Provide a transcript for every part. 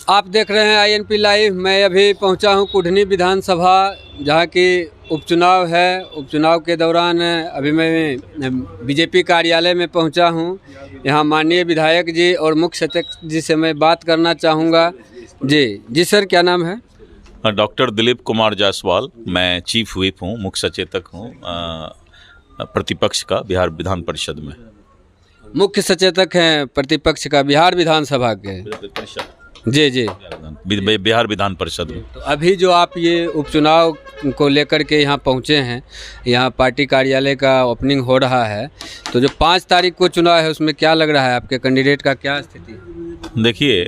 आप देख रहे हैं INP लाइव। मैं अभी पहुंचा हूं कुढ़नी विधानसभा, जहां की उपचुनाव है। उपचुनाव के दौरान अभी मैं बीजेपी कार्यालय में पहुंचा हूं। यहां माननीय विधायक जी और मुख्य सचेतक जी से मैं बात करना चाहूँगा। जी सर, क्या नाम है? डॉक्टर दिलीप कुमार जायसवाल। मैं चीफ व्हिप हूँ, मुख्य सचेतक हूँ प्रतिपक्ष का बिहार विधान परिषद में। मुख्य सचेतक हैं प्रतिपक्ष का बिहार विधानसभा के? जी बिहार विधान परिषद में। तो अभी जो आप ये उपचुनाव को लेकर के यहाँ पहुँचे हैं, यहाँ पार्टी कार्यालय का ओपनिंग हो रहा है, तो जो 5 तारीख को चुनाव है उसमें क्या लग रहा है, आपके कैंडिडेट का क्या स्थिति है? देखिए,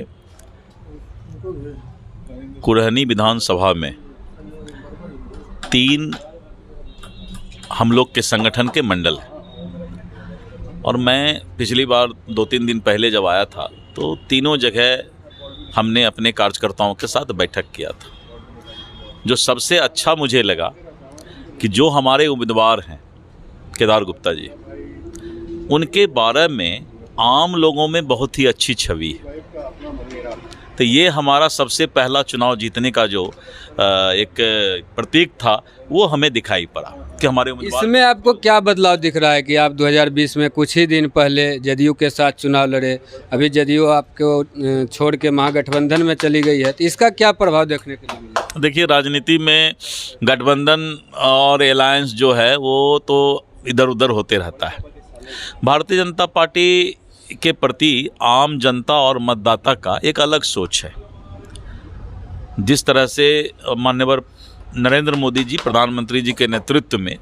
कुढ़नी विधानसभा में 3 हम लोग के संगठन के मंडल हैं और मैं पिछली बार 2-3 दिन पहले जब आया था तो तीनों जगह हमने अपने कार्यकर्ताओं के साथ बैठक किया था। जो सबसे अच्छा मुझे लगा कि जो हमारे उम्मीदवार हैं केदार गुप्ता जी, उनके बारे में आम लोगों में बहुत ही अच्छी छवि है। तो ये हमारा सबसे पहला चुनाव जीतने का जो एक प्रतीक था वो हमें दिखाई पड़ा कि हमारे उम्मीदवार। इसमें आपको क्या बदलाव दिख रहा है कि आप 2020 में कुछ ही दिन पहले जदयू के साथ चुनाव लड़े, अभी जदयू आपको छोड़ के महागठबंधन में चली गई है, तो इसका क्या प्रभाव देखने को मिला? देखिए, राजनीति में गठबंधन और अलायंस जो है वो तो इधर उधर होते रहता है। भारतीय जनता पार्टी के प्रति आम जनता और मतदाता का एक अलग सोच है। जिस तरह से माननीय नरेंद्र मोदी जी प्रधानमंत्री जी के नेतृत्व में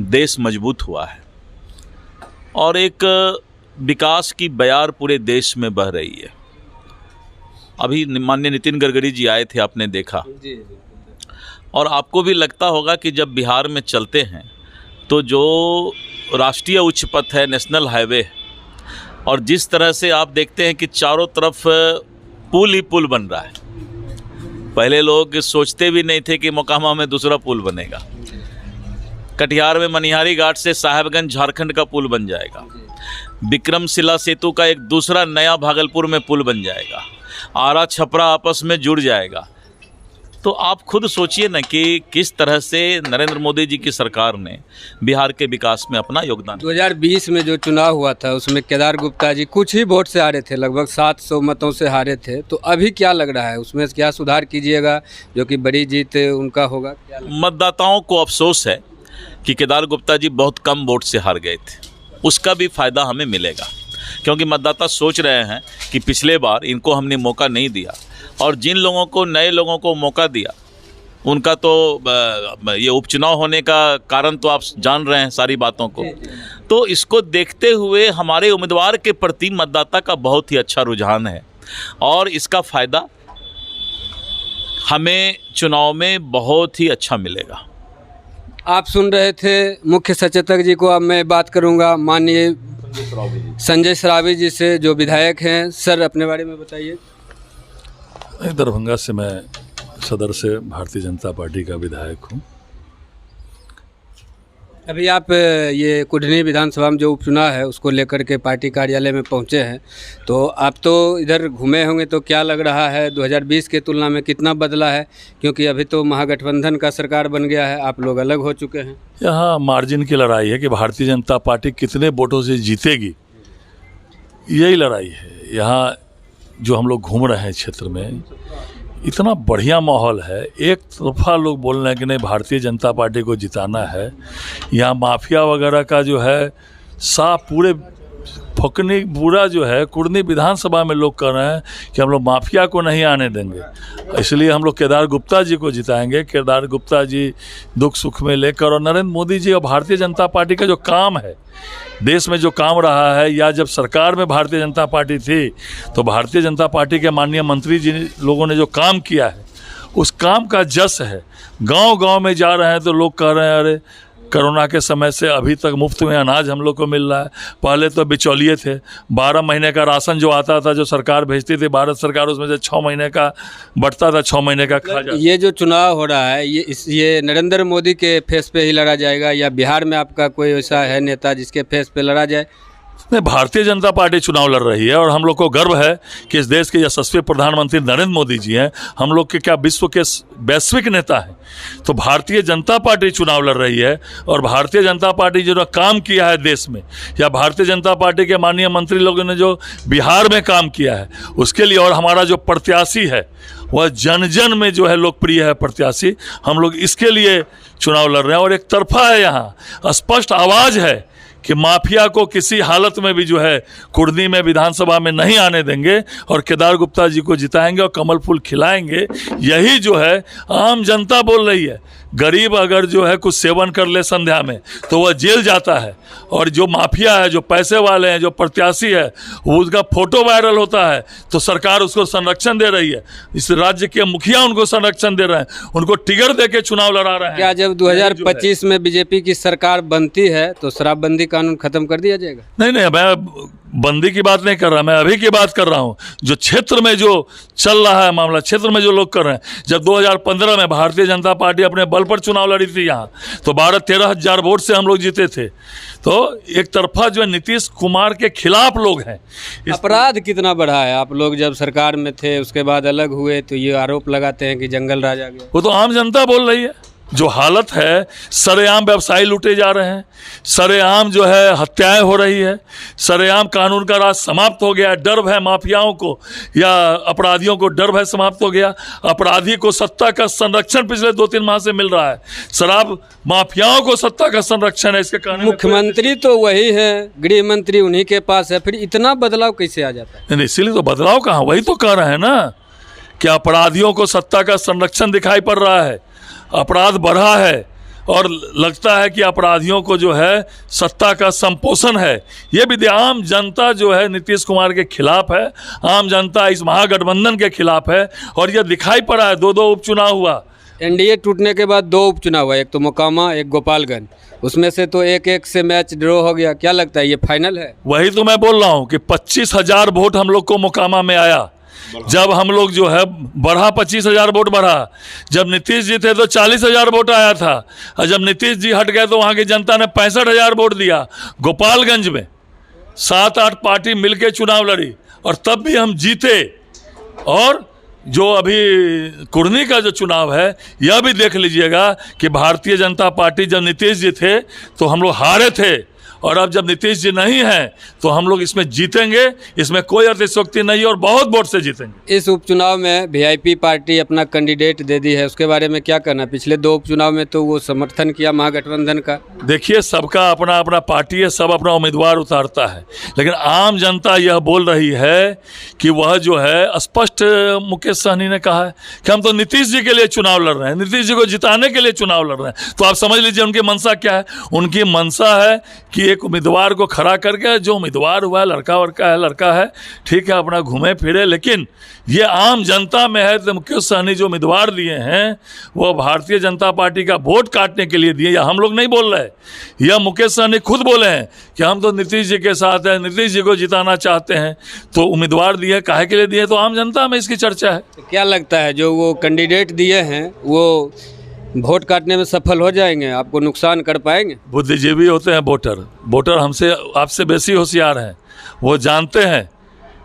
देश मजबूत हुआ है और एक विकास की बयार पूरे देश में बह रही है। अभी माननीय नितिन गडकरी जी आए थे, आपने देखा, और आपको भी लगता होगा कि जब बिहार में चलते हैं तो जो राष्ट्रीय उच्च पथ है, नेशनल हाईवे, और जिस तरह से आप देखते हैं कि चारों तरफ पुल ही पुल बन रहा है। पहले लोग सोचते भी नहीं थे कि मोकामा में दूसरा पुल बनेगा। कटिहार में मनिहारी घाट से साहेबगंज झारखंड का पुल बन जाएगा। विक्रमशिला सेतु का एक दूसरा नया भागलपुर में पुल बन जाएगा। आरा छपरा आपस में जुड़ जाएगा। तो आप खुद सोचिए ना कि किस तरह से नरेंद्र मोदी जी की सरकार ने बिहार के विकास में अपना योगदान। 2020 में जो चुनाव हुआ था उसमें केदार गुप्ता जी कुछ ही वोट से हारे थे, लगभग 700 मतों से हारे थे। तो अभी क्या लग रहा है, उसमें क्या सुधार कीजिएगा जो कि बड़ी जीत उनका होगा? मतदाताओं को अफसोस है कि केदार गुप्ता जी बहुत कम वोट से हार गए थे। उसका भी फायदा हमें मिलेगा, क्योंकि मतदाता सोच रहे हैं कि पिछले बार इनको हमने मौका नहीं दिया, और जिन लोगों को, नए लोगों को मौका दिया, उनका तो ये उपचुनाव होने का कारण तो आप जान रहे हैं सारी बातों को। तो इसको देखते हुए हमारे उम्मीदवार के प्रति मतदाता का बहुत ही अच्छा रुझान है और इसका फायदा हमें चुनाव में बहुत ही अच्छा मिलेगा। आप सुन रहे थे मुख्य सचेतक जी को। अब मैं बात करूंगा माननीय संजय सराबी जी से, जो विधायक हैं। सर, अपने बारे में बताइए। दरभंगा से मैं सदर से भारतीय जनता पार्टी का विधायक हूँ। अभी आप ये कुढ़नी विधानसभा में जो उपचुनाव है उसको लेकर के पार्टी कार्यालय में पहुंचे हैं, तो आप तो इधर घूमे होंगे, तो क्या लग रहा है 2020 के तुलना में कितना बदला है? क्योंकि अभी तो महागठबंधन का सरकार बन गया है, आप लोग अलग हो चुके हैं। यहाँ मार्जिन की लड़ाई है कि भारतीय जनता पार्टी कितने वोटों से जीतेगी, यही लड़ाई है। यहाँ जो हम लोग घूम रहे हैं क्षेत्र में, इतना बढ़िया माहौल है। एक तरफा लोग बोल रहे हैं कि नहीं, भारतीय जनता पार्टी को जिताना है। यहाँ माफिया वगैरह का जो है साफ पूरे फकनी पूरा जो है कुढ़नी विधानसभा में लोग कह रहे हैं कि हम लोग माफिया को नहीं आने देंगे, इसलिए हम लोग केदार गुप्ता जी को जिताएंगे। केदार गुप्ता जी दुख सुख में लेकर, और नरेंद्र मोदी जी और भारतीय जनता पार्टी का जो काम है, देश में जो काम रहा है, या जब सरकार में भारतीय जनता पार्टी थी तो भारतीय जनता पार्टी के माननीय मंत्री जी लोगों ने जो काम किया है, उस काम का जस है। गांव-गांव में जा रहे हैं तो लोग कह रहे हैं, अरे कोरोना के समय से अभी तक मुफ्त में अनाज हम लोग को मिल रहा है। पहले तो बिचौलिए थे, 12 महीने का राशन जो आता था, जो सरकार भेजती थी भारत सरकार, उसमें से 6 महीने का बढ़ता था, 6 महीने का खा जाता। ये जो चुनाव हो रहा है ये नरेंद्र मोदी के फेस पे ही लड़ा जाएगा, या बिहार में आपका कोई ऐसा है नेता जिसके फेस पे लड़ा जाए? नहीं, भारतीय जनता पार्टी चुनाव लड़ रही है और हम लोग को गर्व है कि इस देश के यशस्वी प्रधानमंत्री नरेंद्र मोदी जी हैं। हम लोग के क्या विश्व के वैश्विक नेता हैं, तो भारतीय जनता पार्टी चुनाव लड़ रही है। और भारतीय जनता पार्टी जो काम किया है देश में, या भारतीय जनता पार्टी के माननीय मंत्री लोगों ने जो बिहार में काम किया है उसके लिए, और हमारा जो प्रत्याशी है वह जन जन में जो है लोकप्रिय है प्रत्याशी, हम लोग इसके लिए चुनाव लड़ रहे हैं। और एक तरफा है, यहाँ स्पष्ट आवाज़ है कि माफिया को किसी हालत में भी जो है कुर्नी में विधानसभा में नहीं आने देंगे और केदार गुप्ता जी को जिताएंगे और कमल फूल खिलाएंगे। यही जो है आम जनता बोल रही है। गरीब अगर जो है कुछ सेवन कर ले संध्या में तो वह जेल जाता है, और जो माफिया है, जो पैसे वाले हैं, जो प्रत्याशी है, वो उसका फोटो वायरल होता है तो सरकार उसको संरक्षण दे रही है। इस राज्य के मुखिया उनको संरक्षण दे रहे हैं, उनको टिकट दे के चुनाव लड़ा रहे हैं। क्या जब 2025 में बीजेपी की सरकार बनती है तो शराबबंदी कानून खत्म कर दिया जाएगा? नहीं, मैं बंदी की बात नहीं कर रहा, मैं अभी की बात कर रहा हूँ। जो क्षेत्र में जो चल रहा है मामला, क्षेत्र में जो लोग कर रहे हैं, जब 2015 में भारतीय जनता पार्टी अपने बल पर चुनाव लड़ी थी यहाँ, तो 12-13 हज़ार वोट से हम लोग जीते थे। तो एक तरफा जो है नीतीश कुमार के खिलाफ लोग हैं। अपराध कितना बढ़ा है? आप लोग जब सरकार में थे उसके बाद अलग हुए तो ये आरोप लगाते हैं कि जंगल राज आ गया। वो तो आम जनता बोल रही है। जो हालत है, सरेआम व्यवसायी लूटे जा रहे हैं, सरेआम जो है हत्याएं हो रही है, सरेआम कानून का राज समाप्त हो गया। डर भय माफियाओं को या अपराधियों को डर भय समाप्त हो गया। अपराधी को सत्ता का संरक्षण पिछले 2-3 माह से मिल रहा है, शराब माफियाओं को सत्ता का संरक्षण है। इसके कारण मुख्यमंत्री तो वही है, गृह मंत्री उन्हीं के पास है, फिर इतना बदलाव कैसे आ जाता है? नहीं, इसीलिए तो बदलाव कहाँ, वही तो कह रहे हैं ना कि अपराधियों को सत्ता का संरक्षण दिखाई पड़ रहा है, अपराध बढ़ा है और लगता है कि अपराधियों को जो है सत्ता का संपोषण है। ये भी आम जनता जो है नीतीश कुमार के खिलाफ है, आम जनता इस महागठबंधन के खिलाफ है, और यह दिखाई पड़ा है। 2 उपचुनाव हुआ, एनडीए टूटने के बाद 2 उपचुनाव हुआ, एक तो मोकामा, एक गोपालगंज, उसमें से तो 1-1 से मैच ड्रॉ हो गया। क्या लगता है ये फाइनल है? वही तो मैं बोल रहा हूँ कि 25,000 वोट हम लोग को मोकामा में आया। जब हम लोग जो है बढ़ा, 25,000 वोट बढ़ा। जब नीतीश जी थे तो 40,000 वोट आया था, और जब नीतीश जी हट गए तो वहाँ की जनता ने 65,000 वोट दिया। गोपालगंज में 7-8 पार्टी मिलके चुनाव लड़ी और तब भी हम जीते। और जो अभी कुर्नी का जो चुनाव है, यह भी देख लीजिएगा कि भारतीय जनता पार्टी जब नीतीश जी थे तो हम लोग हारे थे, और अब जब नीतीश जी नहीं हैं तो हम लोग इसमें जीतेंगे। इसमें कोई अतिशयोक्ति नहीं है और बहुत वोट से जीतेंगे। इस उपचुनाव में वीआईपी पार्टी अपना कैंडिडेट दे दी है, उसके बारे में क्या कहना? पिछले 2 उपचुनाव में तो वो समर्थन किया महागठबंधन का। देखिए, सबका अपना अपना पार्टी है, सब अपना उम्मीदवार उतारता है, लेकिन आम जनता यह बोल रही है कि वह जो है स्पष्ट, मुकेश सहनी ने कहा है कि हम तो नीतीश जी के लिए चुनाव लड़ रहे हैं, नीतीश जी को जिताने के लिए चुनाव लड़ रहे हैं। तो आप समझ लीजिए उनकी मंशा क्या है। उनकी मंशा है कि एक उम्मीदवार को खड़ा करके, जो उम्मीदवार हुआ है लड़का है, ठीक है, अपना घूमे फिरे, लेकिन ये आम जनता में है। तो मुकेश सहनी जो उम्मीदवार दिए हैं वो भारतीय जनता पार्टी का वोट काटने के लिए दिए, या हम लोग नहीं बोल रहे, यह मुकेश सहनी खुद बोले हैं कि हम तो नीतीश जी के साथ हैं, नीतीश जी को जिताना चाहते हैं। तो उम्मीदवार दिए, काहे के लिए दिए? तो आम जनता में इसकी चर्चा है। तो क्या लगता है जो वो कैंडिडेट दिए हैं वो वोट काटने में सफल हो जाएंगे? आपको नुकसान कर पाएंगे? बुद्धिजीवी होते हैं वोटर हमसे आपसे बेसी होशियार हैं। वो जानते हैं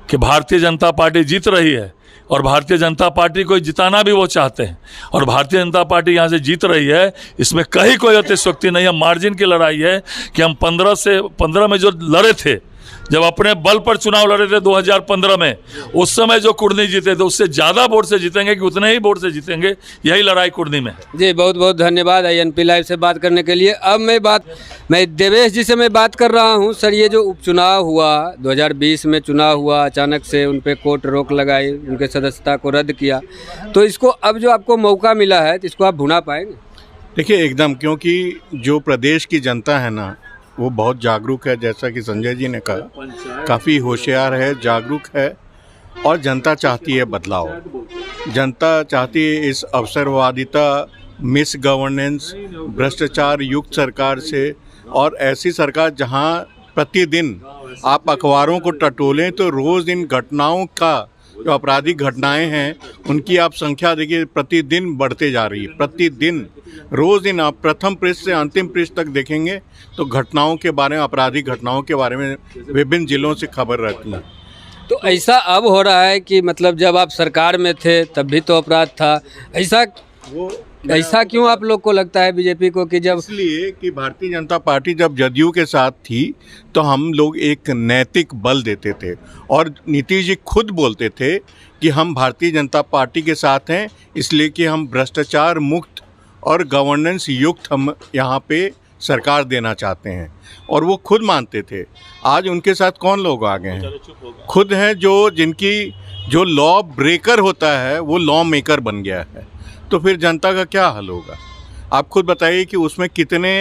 कि भारतीय जनता पार्टी जीत रही है, और भारतीय जनता पार्टी को जिताना भी वो चाहते हैं, और भारतीय जनता पार्टी यहाँ से जीत रही है। इसमें कहीं कोई अतिशयोक्ति नहीं है। मार्जिन की लड़ाई है कि हम 15 में जो लड़े थे, जब अपने बल पर चुनाव लड़े थे 2015 में, उस समय जो कुर्नी जीते थे उससे ज़्यादा वोट से जीतेंगे कि उतने ही वोट से जीतेंगे। यही लड़ाई कुर्नी में है। जी, बहुत बहुत धन्यवाद INP लाइव से बात करने के लिए। अब मैं देवेश जी से मैं बात कर रहा हूं। सर, ये जो उपचुनाव हुआ 2020 में चुनाव हुआ, अचानक से उन पर कोर्ट रोक लगाई, उनके सदस्यता को रद्द किया, तो इसको अब जो आपको मौका मिला है तो इसको आप भुना पाएंगे? देखिए, एकदम, क्योंकि जो प्रदेश की जनता है ना वो बहुत जागरूक है। जैसा कि संजय जी ने कहा, काफ़ी होशियार है, जागरूक है, और जनता चाहती है बदलाव। जनता चाहती है इस अवसरवादिता, मिस गवर्नेंस, भ्रष्टाचार युक्त सरकार से, और ऐसी सरकार जहां प्रतिदिन आप अखबारों को टटोलें तो रोज़ इन घटनाओं का, जो आपराधिक घटनाएं हैं, उनकी आप संख्या देखिए प्रतिदिन बढ़ते जा रही है। प्रतिदिन रोज़ इन आप प्रथम पृष्ठ से अंतिम पृष्ठ तक देखेंगे तो घटनाओं के बारे में, आपराधिक घटनाओं के बारे में विभिन्न जिलों से खबर रहती है। तो ऐसा अब हो रहा है कि मतलब जब आप सरकार में थे तब भी तो अपराध था, ऐसा क्यों आप लोग को लगता है बीजेपी को कि जब इसलिए कि भारतीय जनता पार्टी जब जदयू के साथ थी तो हम लोग एक नैतिक बल देते थे और नीतीश जी खुद बोलते थे कि हम भारतीय जनता पार्टी के साथ हैं इसलिए कि हम भ्रष्टाचार मुक्त और गवर्नेंस युक्त हम यहाँ पे सरकार देना चाहते हैं, और वो खुद मानते थे। आज उनके साथ कौन लोग आ गए हैं? खुद हैं जो लॉ ब्रेकर होता है वो लॉ मेकर बन गया है। तो फिर जनता का क्या हल होगा? आप खुद बताइए कि उसमें कितने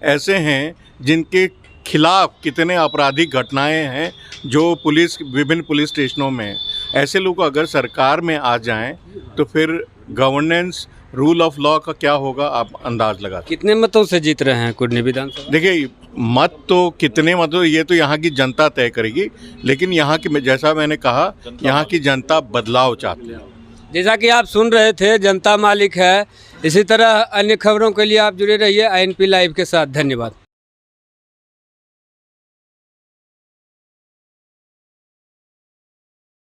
ऐसे हैं जिनके खिलाफ कितने आपराधिक घटनाएं हैं जो विभिन्न पुलिस स्टेशनों में। ऐसे लोग अगर सरकार में आ जाएं तो फिर गवर्नेंस, रूल ऑफ लॉ का क्या होगा आप अंदाज लगा। कितने मतों से जीत रहे हैं कुढ़नी विधानसभा? देखिए, मत तो कितने मत ये तो यहाँ की जनता तय करेगी, लेकिन यहाँ की, जैसा मैंने कहा, यहाँ की जनता बदलाव चाहती है। जैसा कि आप सुन रहे थे, जनता मालिक है। इसी तरह अन्य खबरों के लिए आप जुड़े रहिए INP लाइव के साथ। धन्यवाद।